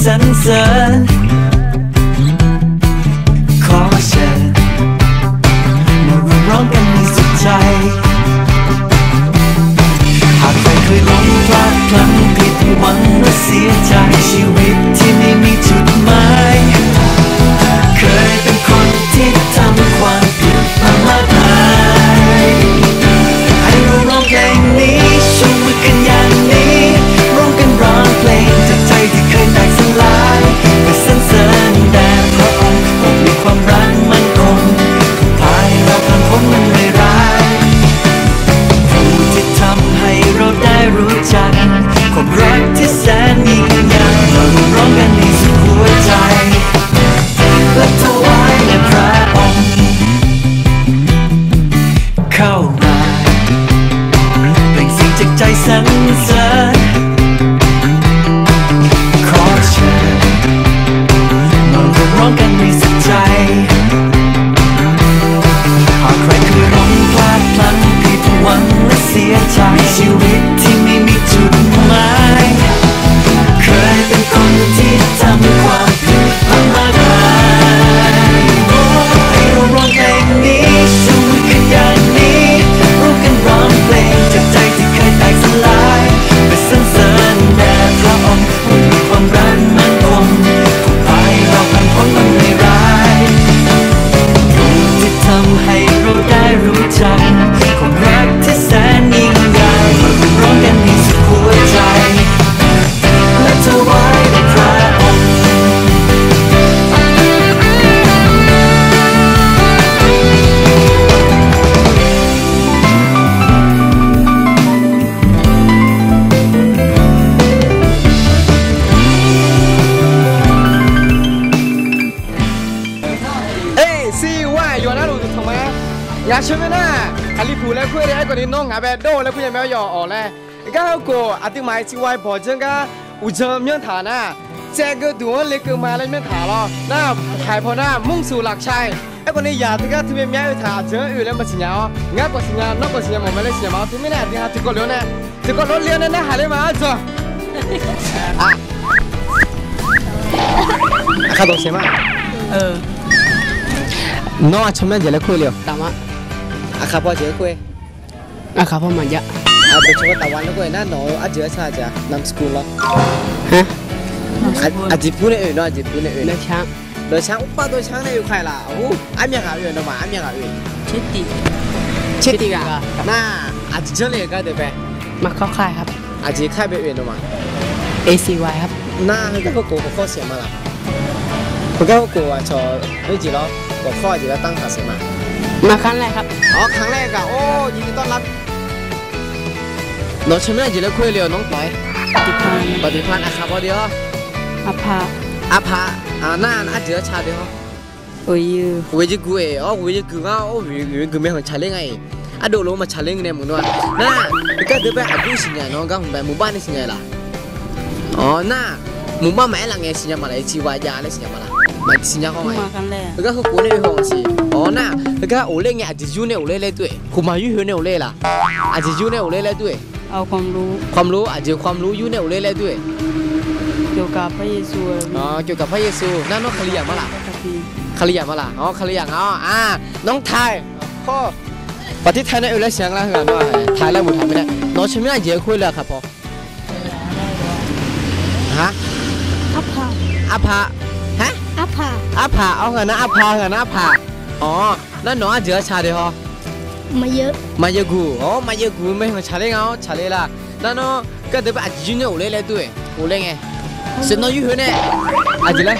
สรรเสริญขอเชิญมาร่วมร้องกันให้สุดใจหากใครเคยหลงพลาดพลั้งผิดหวังและเสียใจชีวิตที่ไม่มีจุดหมายเคยเป็นคนที่ทำความผิดมามากมายให้เราร้องเพลงนี้ชูมือกันอย่างนี้ร่วมกันร้องเพลงจากใจที่เคยแตกสลายเพื่อสรรเสริญแด่พระองค์ผู้มีความรักมั่นคงผู้พาให้เราผ่านพ้นมันไม่ร้ายผู้ที่ทำให้เราได้รู้จักความรักที่แสนยิ่งใหญ่เราร้องกันในสุดหัวใจและถวายแด่พระองค์เข้ามาเปล่งเสียงจากใจสรรเสริญขอเชิญมาร่วมร้องกันในสุดใจหากใครเคยหลงพลาดพลั้งผิดหวังและเสียใจชีวิตที่ไม่มีจุดหมายเคยเป็นคนที่ทำความผิดมามากมายให้เราร้องเพลงนี้ชูมือกันอย่างนี้ร่วมกันร้องเพลงจากใจที่เคยแตกสลายเพื่อสรรเสริญแด่พระองค์ผู้มีความรักมั่นคงผู้พาให้เราผ่านพ้นมันไม่ร้ายผู้ที่ทำให้เราได้รู้จักความรักที่แสนยิ่งใหญ่มาร้องกันให้สุดหัวใจและถวายแด่พระองค์อย่าเชื่อไหมนะคันรีพูแล้วคุยได้ก่อนนี้น้องหาแบบโดแล้วคุยยังไม่ยอมออกเลยก็เขาก็อาทิตย์มาที่วัยพอจังก็อุจจาระมีฐานะแจกก็ตัวเล็กมาแล้วมีฐานหรอหน้าขายพอหน้ามุ่งสู่หลักชัยไอ้คนนี้อยากที่ก็ที่มีฐานเจออื่นแล้วมาสิญญางับกว่าสิญญานอกกว่าสิญญาหมดไม่เลยสิญญาที่ไม่แน่ที่หาที่ก็เลี้ยวนะที่ก็รถเลี้ยวนั่นนะหาเลยมาจ้ะข้าต้องเสียมั้ยน้องชมแม่จะเล่นคุยเลี้ยวตามะอาคาพ่อเจอคุยอาคาพ่อมันเยอะไปชมตะวันแล้วคุยน่าหนออาเจอชาจ้ะนำสกุลแล้วฮะอาจิพูดในอื่นเนาะอาจิพูดในอื่นเดือช้างอุปตัวช้างในอยู่ใครล่ะโอ้อันยังหาอื่นเนาะมาอันยังหาอื่นเช็ดตีกันน่าอาจิเจอเลยก็เดี๋ยวไปมาเข้าค่ายครับอาจิค่ายไปอื่นเนาะมา ACY ครับน่าให้ก็โกข้อเสียมาละเขาก็โกอ่ะชอไม่จีแล้วบอกข้อจีแล้วตั้งขาเสียมาครั้งแรกครับอ๋อครั้งแรกอะโอ้ยินดีต้อนรับน้องชมพู่จีแล้วคุยเร็วน้องปล่อยปฏิพันธ์อาคาบเดียวอาภาน่าอาเจอชาเดียวโอ้ยจะกูอ๋อโอ้ยจะกูอ่ะโอ้ยกูไม่ของชาเล้งไงอะโดนลงมาชาเล้งเนี่ยมึงด้วยน่าก็เดี๋ยวไปอาดูสิเนี่ยน้องก็ผมไปหมู่บ้านนี่สิเนี่ยล่ะอ๋อน่าหมู่บ้านไหนหลังเงี้ยสิเนี่ยมาเลยชีวายาเลยสิเนี่ยมาละมาสิเนี่ยเขาไงแล้วก็เขากูเนี่ยห้องสิอ๋อน่ะแล้วก็โอเล่ไงอาจจะยูเนี่ยโอเล่เลยด้วยคุณมายูเนี่ยโอเล่ล่ะอาจจะยูเนี่ยโอเล่เลยด้วยเอาความรู้อาจจะความรู้ยูเนี่ยโอเล่เลยด้วยเกี่ยวกับพระเยซูอ๋อเกี่ยวกับพระเยซูนั่นน้องคาริยามาล่ะคาริยามาล่ะอ๋อคาริยาอ๋อน้องไทยพ่อประเทศไทยเนี่ยโอเล่เสียงแล้วเหรอน้องไทยแล้วหมดทำไม่ได้น้องชิมเนี่ยเยอะคุยเลยครับพ่อฮะอาภาฮะอาภาเอาเงินนะอาภาเงินนะอาภาอ๋อนั่นน้องเจอชาเดียวมาเยอะกูอ๋อมาเยอะกูไม่มาชาเล่เอาชาเล่ละนั่นน้องก็เดี๋ยวไปอาจจะยืนเนี่ยโอเล่เลยด้วยโอเล่ไงเส้นน้องยูหัวเนี่ยอาจจะเลย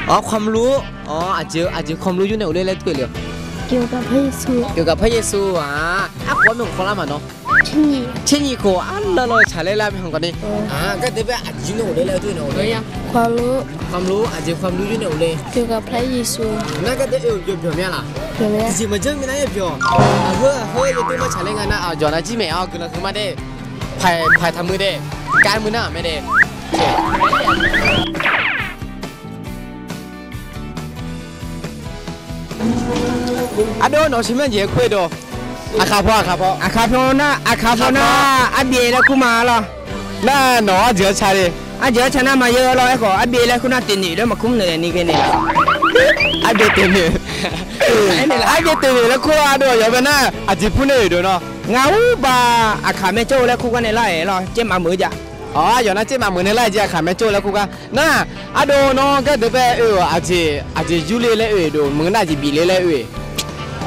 อ๋อความรู้อ๋ออาจจะความรู้ยูเนี่ยโอเล่เลยด้วยเลยเกี่ยวกับพระเยซูความเป็นคนละมันเนาะชิ้นยี่โคแล้วเราชาเล่ละเป็นของกันนี่ก็เดี๋ยวไปอาจจะยืนเนี่ยโอเล่เลยด้วยเนาะความรู้อาจจะความรู้ยูเนี่ยโอเล่เกี่ยวกับพระเยซูนั่นก็เดี๋ยวอยู่เนี่ยล่ะจริงๆมันจะไม่ได้เปล่าเฮ้ยตัวมาชาเล่กันนะจอนะจีเมย์คือนะคือมาได้พายทำมือได้การมือหน้าไม่ได้อะโดนน้องชิมเยอะคุยดูอาคาพ่อนะอาเดียแล้วกูมาหรอน่าหนอเจอชาดิ อาเจอชนะมาเยอะแล้วไอ้ขออาเบลแล้วคุณน่าติดหนีแล้วมาคุ้มเหนื่อยนี่กันนี่อาเบติดหนีอาเบติดหนีแล้วคุณอาดูอย่าไปน่าอาจิพูดเหนื่อยด้วยเนาะเงาบ้าอาขาแม่โจ้แล้วคุณกันในไร่หรอเจ็บมามือจ้ะอ๋ออย่างนั้นเจ็บมามือในไร่จะขาแม่โจ้แล้วคุณกันน่าอาดูเนาะก็เดี๋ยวไปอาจิยูเล่เลยดูมือน่าจะบีเล่เลย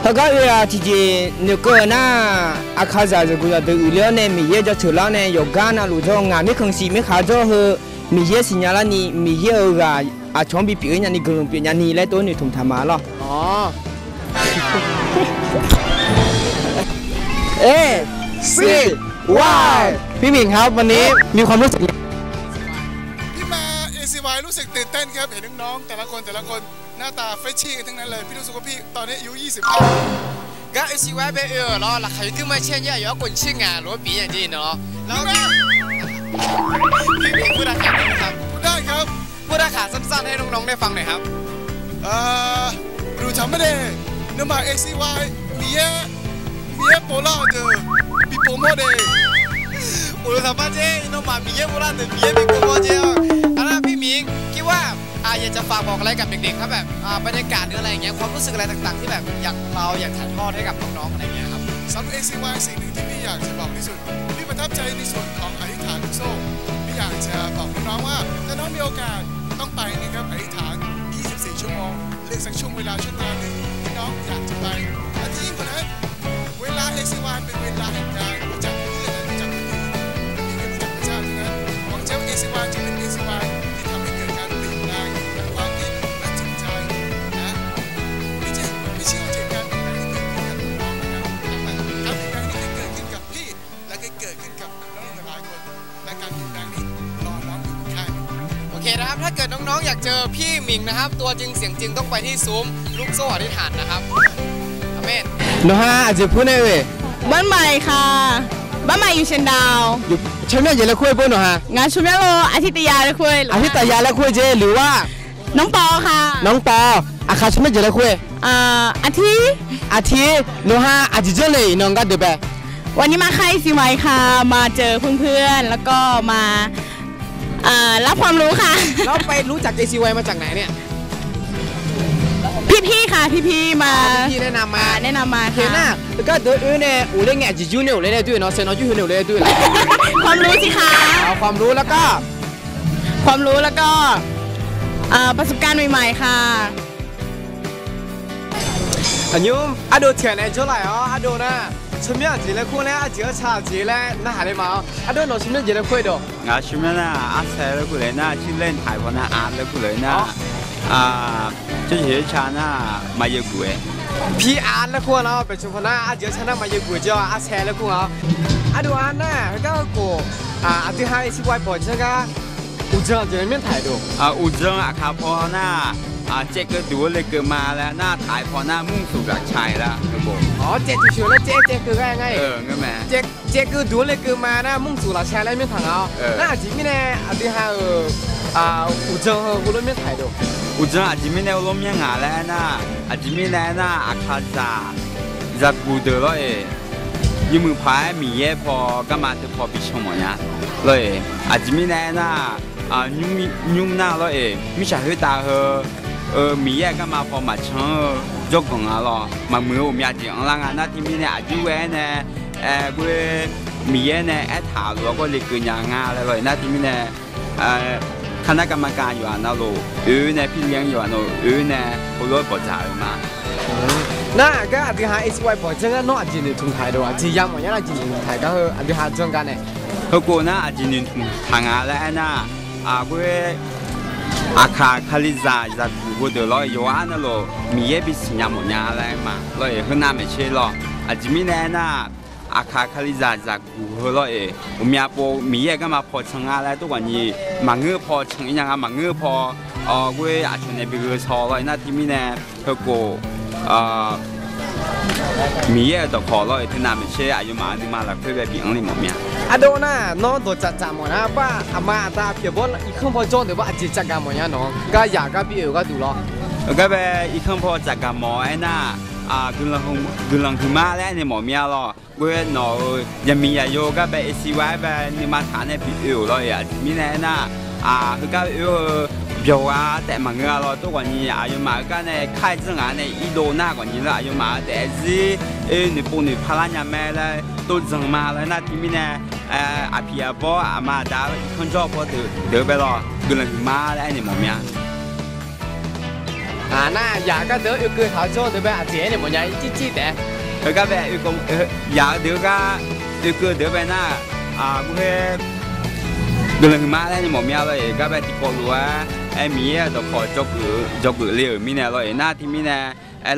他讲呀，姐姐，那个那阿卡啥子个都有了呢，米也就出了呢，有干那路上俺没空西没看着和米也是伢了你米也个啊，床比别人你更别人你来多你同他妈了。哦。ว้าวพี่หมิงครับวันนี้มีความรู้สึกที่มา ACY รู้สึกตื่นเต้นครับเห็นน้องๆแต่ละคนหน้าตาเฟรชชี่กันทั้งนั้นเลยพี่รู้สึกว่าพี่ตอนนี้อายุ20ก็ ACY ไปเนาะแล้วใครที่มาเชียร์เนี่ย要滚ชิงอ่ะรู้ปีอย่างนี้เนาะแล้วพี่พูดอาขาครับพูดได้ครับพูดอาขาสั้นๆให้น้องๆได้ฟังหน่อยครับรู้ทำไม่ได้เนื่องมา ACY มีเยโปล่าเดอปีโปโมเดรู้ทำมาเจ้น้องมามีเยโปล่าเดอมีเยปีโปโมเจ้อันนั้นพี่หมิงคิดว่าอยากจะฝากบอกอะไรกับเด็กๆครับแบบบรรยากาศหรืออะไรอย่างเงี้ยความรู้สึกอะไรต่างๆที่แบบอยากถ่ายทอดให้กับน้องๆอะไรเงี้ยครับสำหรับ ACY สิ่งหนึ่งที่พี่อยากจะบอกที่สุดพี่ประทับใจในส่วนของอธิษฐานโซ่พี่อยากจะบอกน้องๆว่าถ้าน้องมีโอกาสต้องไปนะครับอธิษฐาน24 ชั่วโมงเลือกสักช่วงเวลาช่วงเวลาหนึ่งที่น้องอยากจะไปและที่ยิ่งกว่านั้นเวลา ACY เป็นเวลาแห่งการรู้จักเพื่อนและรู้จักคนอื่นมีแค่รู้จักพระเจ้าเท่านั้นหวังเจ้า ACY จะเป็น ACY ที่ทำให้เกิดการเปลี่ยนแปลงความคิดและจิตใจนะไม่เชื่อว่าจะการเปลี่ยนแปลงที่เกิดขึ้นกับน้องนะครับการเปลี่ยนแปลงที่เกิดขึ้นกับพี่และก็เกิดขึ้นกับน้องหลายคนและการเปลี่ยนแปลงนี้รอน้องอยู่ข้างโอเคนะครับถ้าเกิดน้องๆอยากเจอพี่หมิงนะครับตัวจริงเสียงจริงต้องไปที่ซุ้มลูกโซ่อธิษฐานนะครับอาเมนน้องฮะอาจจะพูดได้เลยบ้านใหม่ค่ะบ้านใหม่อยู่เชียงดาวอยู่ชมเมียเยอะคุยปุ่นเหรอฮะงานชมเมียโลอาทิตยาเลยคุยอาทิตยาแล้วคุยเจหรือว่าน้องปอค่ะน้องปออาคาชมเมียเยอะคุยอาทิน้องฮะอาทิตย์เจเลยน้องก็เดือบวันนี้มาค่ายซีไวค่ะมาเจอเพื่อนๆแล้วก็มารับความรู้ค่ะแล้วไปรู้จัก ACY มาจากไหนเนี่ยพี่ค่ะพี่มาพี่แนะนำมาค่ะนะแล้วก็ตัวเนี่ยอูเล่นไงจิจูเนี่ยอูเล่นได้ด้วยเนาะเซนอจูเนี่ยอูเล่นได้ด้วยความรู้สิคะความรู้แล้วก็ประสบการณ์ใหม่ๆค่ะอันยุมอาดูเถียนไอ้เจ้าไหร่อ๋ออาดูนะชมยังจีเลยคู่เนี่ยอาเจี๋ยชาจีเลยน่าหาได้มาอาดูหนูชมยังจีเลยคู่ดูชมยังนะอาเซ่เลยคู่เลยนะชื่อเล่นถ่ายพอนะอาเลยคู่เลยนะ这些茶呢买一股诶，พี่อ่านแล้วคุณเนาะเป็นชุมพนาอาเจี๋ยชนะมาเยอะกูจ้าอาแชร์แล้วคุณเนาะอาดูอ่านนะก็กูอาที่ให้สิบวันปอยเจ้าก็อุจจาระจะไม่ถ่ายดูอุจจาระครับพอหน้าเจ๊ก็ดูเลยเกิดมาแล้วหน้าถ่ายพอหน้ามุ่งสู่หลักชัยแล้วครับผมเจ๊จะชวนแล้วเจ๊คือไงงั้นแม่เจ๊ก็ดูเลยเกิดมาหน้ามุ่งสู่หลักชัยแล้วไม่ถ่ายเอาน่าจีไม่แน่อาที่ให้อุจจาระกูเลยไม่ถ่ายดูอุจจาระจีไม่แน่ล้มยังหาแล้วนะจีไม่แน่นะอาคาจะกูเดือดเลยยืมมือพายมีเย่พอก็มาจะพอปิชมอย่างเลยจีไม่แน่นะยุ่งหน้าเลยไม่ใช่ให้ตามีเย่ก็มาพอมาเชิงจกของเรามามือผมอยากจะอ่างนะที่มีเนี่ยจูเว่เนี่ยกูมีเย่เนี่ยถามแล้วก็เรียกเกินอย่างง่ายเลยนะที่มีเนี่ยคณะกรรมการอยู่อันนั้นโลเนี่ยพี่เลี้ยงอยู่อันนั้นเนี่ยเขาเลยบอกจ่ายมาน่าก็อธิษฐาน ACY บอกจังก็น้องอาจินทุ่งไทยด้วยจียังมันยังอาจินทุ่งไทยก็คืออธิษฐานจังกันเนี่ยเขาโกน่าอาจินทุ่งทางอะไรนะกูอาคาลิซาจะกูเดือดร้อนอยู่อันนั้นโลมีเอพิสิญญามันยังอะไรมาเลยเขาหน้าไม่เชื่อหรอกอาจิมีแน่น่ะอาคาลิซาจากกูเหรอผมอยากพอมีเอก็มาพอชงอะไรตัวนี้มาเงือพอชงยังมาเงือพอกูอาจจะในบิลชอเลยนะที่มีเนี่ยเขาโกมีเอตัวขอเลยที่น้าไม่เชื่ออายุมาที่มาแล้วเพื่อไปบิงนี่หมดเนี่ยอะโดน่ะน้องตัวจัดจำหมดนะป้าอามาตาเพียบว่าอีกข้างพอจ้องเดี๋ยวว่าอาจิจัดการหมดเนี่ยน้องก็อยากก็พี่เอ๋ก็ดูหรอก็ไปอีกข้างพอจัดการหมดไอ้น่ะกุลังคือมาแล้วในหมอเมียหรอเว้ยหนอยังมีอายุก็ไป ACY ไปนี่มาฐานในพี่เอ๋เลยมีแน่น่ะ คือก็表啊，แต่嘛个咯，都关于啊，有嘛个呢，开正啊呢，一路那关于啦，有嘛但是你不你拍那样买嘞，都正嘛了，那里面呢，阿皮阿婆阿妈打了，看着婆得ไป咯，个人嘛嘞，你冇咩？那牙个得有个头做对不？阿姐你冇呀，记记得。佢个呗，有个牙得个有个得ไป那กูเฮ个人嘛嘞，你冇咩咯？个呗ที่กูรู้มีตัวพอจกเลี้ยวมีเนี่ยเลยหน้าที่มีเนี่ย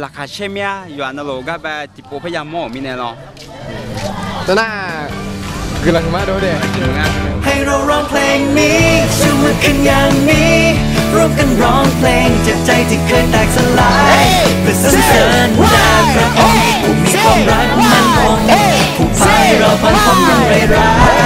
ราคาเช่นมีอยู่อันนั้นเราก็แบบที่พยายามมองมีเนี่ยเนาะตัวน่าคือเรามาดูเด็กให้เราร้องเพลงนี้ชูมือขึ้นอย่างนี้ร่วมกันร้องเพลงจากใจที่เคยแตกสลายเพื่อสรรเสริญดาพระองค์ผู้มีความรักมั่นคงผู้พาให้เราผ่านพ้นเรื่องร้าย